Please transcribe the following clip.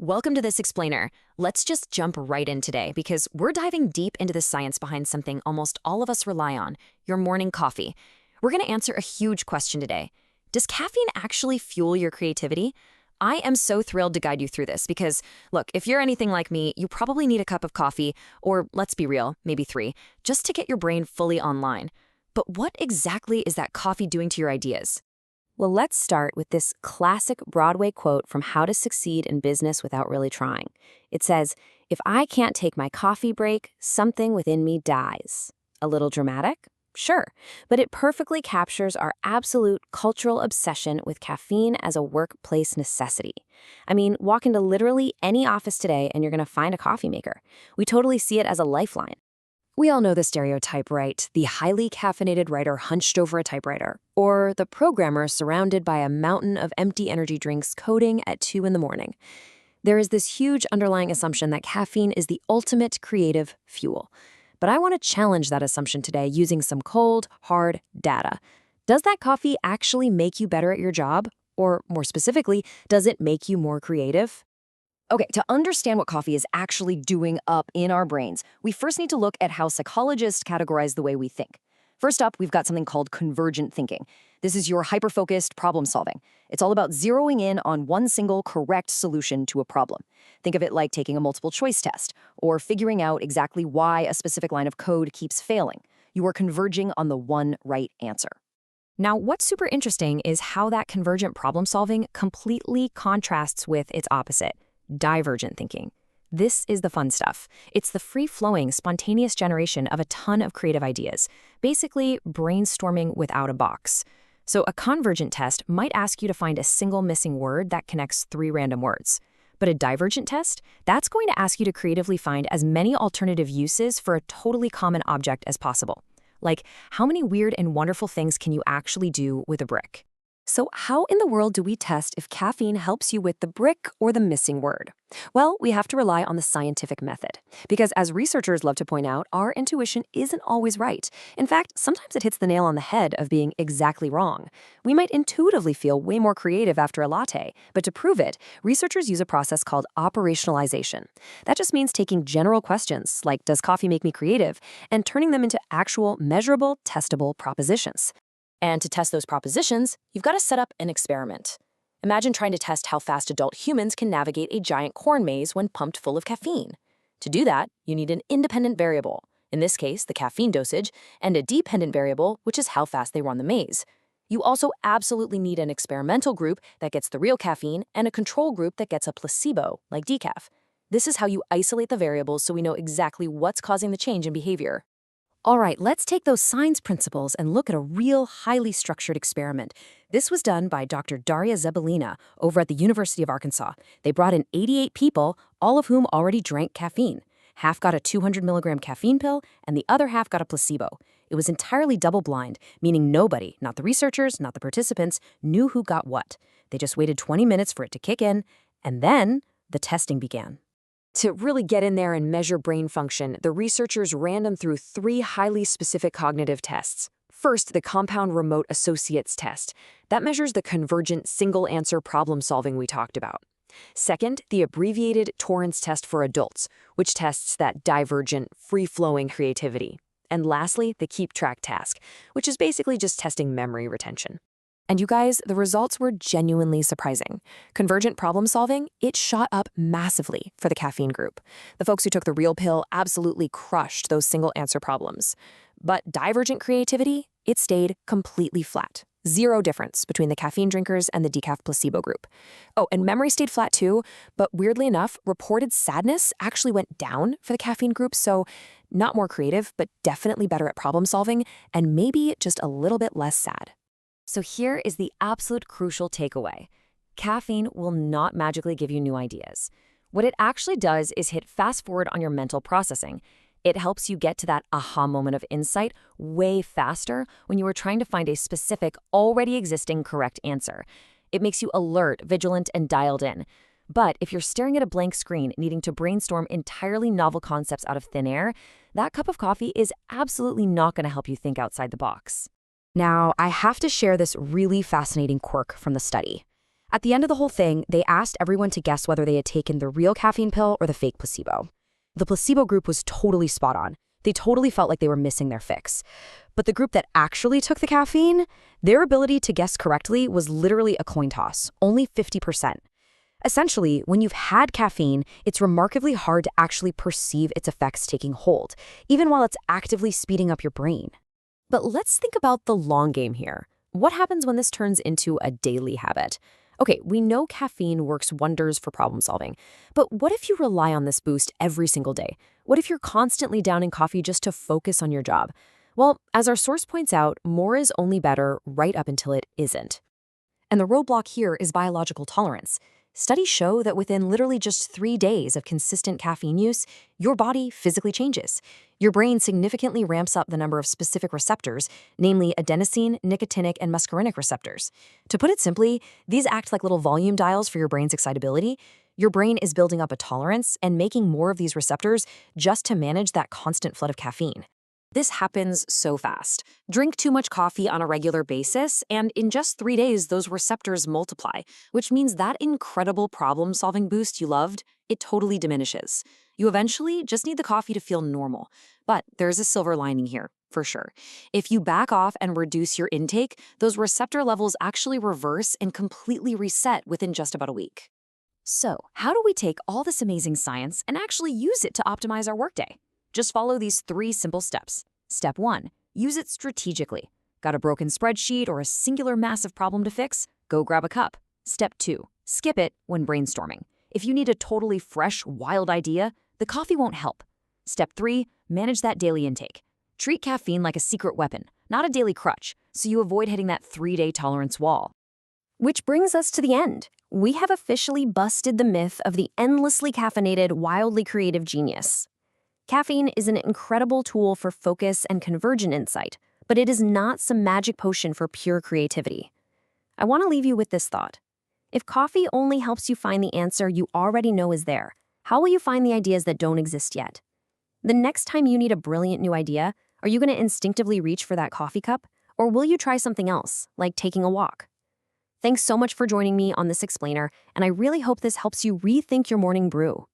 Welcome to This Explainer. Let's just jump right in today because we're diving deep into the science behind something almost all of us rely on, your morning coffee. We're going to answer a huge question today. Does caffeine actually fuel your creativity? I am so thrilled to guide you through this because, look, if you're anything like me, you probably need a cup of coffee, or let's be real, maybe 3, just to get your brain fully online. But what exactly is that coffee doing to your ideas? Well, let's start with this classic Broadway quote from How to Succeed in Business Without Really Trying. It says, "If I can't take my coffee break, something within me dies." A little dramatic? Sure, but it perfectly captures our absolute cultural obsession with caffeine as a workplace necessity. I mean, walk into literally any office today and you're going to find a coffee maker. We totally see it as a lifeline. We all know the stereotype, right? The highly caffeinated writer hunched over a typewriter, or the programmer surrounded by a mountain of empty energy drinks coding at 2 in the morning. There is this huge underlying assumption that caffeine is the ultimate creative fuel. But I want to challenge that assumption today using some cold, hard data. Does that coffee actually make you better at your job? Or more specifically, does it make you more creative? Okay, to understand what coffee is actually doing up in our brains, we first need to look at how psychologists categorize the way we think. First up, we've got something called convergent thinking. This is your hyper-focused problem solving. It's all about zeroing in on one single correct solution to a problem. Think of it like taking a multiple choice test, or figuring out exactly why a specific line of code keeps failing. You are converging on the one right answer. Now, what's super interesting is how that convergent problem solving completely contrasts with its opposite, divergent thinking. This is the fun stuff. It's the free-flowing, spontaneous generation of a ton of creative ideas, basically brainstorming without a box. So a convergent test might ask you to find a single missing word that connects 3 random words. But a divergent test, that's going to ask you to creatively find as many alternative uses for a totally common object as possible. Like, how many weird and wonderful things can you actually do with a brick? So how in the world do we test if caffeine helps you with the brick or the missing word? Well, we have to rely on the scientific method. Because as researchers love to point out, our intuition isn't always right. In fact, sometimes it hits the nail on the head of being exactly wrong. We might intuitively feel way more creative after a latte, but to prove it, researchers use a process called operationalization. That just means taking general questions, like does coffee make me creative, and turning them into actual, measurable, testable propositions. And to test those propositions, you've got to set up an experiment. Imagine trying to test how fast adult humans can navigate a giant corn maze when pumped full of caffeine. To do that, you need an independent variable, in this case, the caffeine dosage, and a dependent variable, which is how fast they run the maze. You also absolutely need an experimental group that gets the real caffeine and a control group that gets a placebo, like decaf. This is how you isolate the variables so we know exactly what's causing the change in behavior. All right, let's take those science principles and look at a real, highly structured experiment. This was done by Dr. Daria Zebalina over at the University of Arkansas. They brought in 88 people, all of whom already drank caffeine. Half got a 200 milligram caffeine pill, and the other half got a placebo. It was entirely double-blind, meaning nobody, not the researchers, not the participants, knew who got what. They just waited 20 minutes for it to kick in, and then the testing began. To really get in there and measure brain function, the researchers ran them through 3 highly specific cognitive tests. First, the compound remote associates test. That measures the convergent single-answer problem-solving we talked about. Second, the abbreviated Torrance test for adults, which tests that divergent, free-flowing creativity. And lastly, the keep track task, which is basically just testing memory retention. And you guys, the results were genuinely surprising. Convergent problem solving, it shot up massively for the caffeine group. The folks who took the real pill absolutely crushed those single answer problems. But divergent creativity, it stayed completely flat. 0 difference between the caffeine drinkers and the decaf placebo group. Oh, and memory stayed flat too, but weirdly enough, reported sadness actually went down for the caffeine group, so not more creative, but definitely better at problem solving, and maybe just a little bit less sad. So here is the absolute crucial takeaway. Caffeine will not magically give you new ideas. What it actually does is hit fast forward on your mental processing. It helps you get to that aha moment of insight way faster when you are trying to find a specific, already existing correct answer. It makes you alert, vigilant, and dialed in. But if you're staring at a blank screen needing to brainstorm entirely novel concepts out of thin air, that cup of coffee is absolutely not going to help you think outside the box. Now, I have to share this really fascinating quirk from the study. At the end of the whole thing, they asked everyone to guess whether they had taken the real caffeine pill or the fake placebo. The placebo group was totally spot on. They totally felt like they were missing their fix. But the group that actually took the caffeine, their ability to guess correctly was literally a coin toss, only 50%. Essentially, when you've had caffeine, it's remarkably hard to actually perceive its effects taking hold, even while it's actively speeding up your brain. But let's think about the long game here. What happens when this turns into a daily habit? Okay, we know caffeine works wonders for problem solving, but what if you rely on this boost every single day? What if you're constantly downing coffee just to focus on your job? Well, as our source points out, more is only better right up until it isn't. And the roadblock here is biological tolerance. Studies show that within literally just 3 days of consistent caffeine use, your body physically changes. Your brain significantly ramps up the number of specific receptors, namely adenosine, nicotinic, and muscarinic receptors. To put it simply, these act like little volume dials for your brain's excitability. Your brain is building up a tolerance and making more of these receptors just to manage that constant flood of caffeine. This happens so fast. Drink too much coffee on a regular basis, and in just 3 days, those receptors multiply, which means that incredible problem-solving boost you loved, it totally diminishes. You eventually just need the coffee to feel normal. But there's a silver lining here, for sure. If you back off and reduce your intake, those receptor levels actually reverse and completely reset within just about a week. So, how do we take all this amazing science and actually use it to optimize our workday? Just follow these 3 simple steps. Step 1, use it strategically. Got a broken spreadsheet or a singular massive problem to fix? Go grab a cup. Step 2, skip it when brainstorming. If you need a totally fresh, wild idea, the coffee won't help. Step 3, manage that daily intake. Treat caffeine like a secret weapon, not a daily crutch, so you avoid hitting that 3-day tolerance wall. Which brings us to the end. We have officially busted the myth of the endlessly caffeinated, wildly creative genius. Caffeine is an incredible tool for focus and convergent insight, but it is not some magic potion for pure creativity. I want to leave you with this thought. If coffee only helps you find the answer you already know is there, how will you find the ideas that don't exist yet? The next time you need a brilliant new idea, are you going to instinctively reach for that coffee cup? Or will you try something else, like taking a walk? Thanks so much for joining me on this explainer, and I really hope this helps you rethink your morning brew.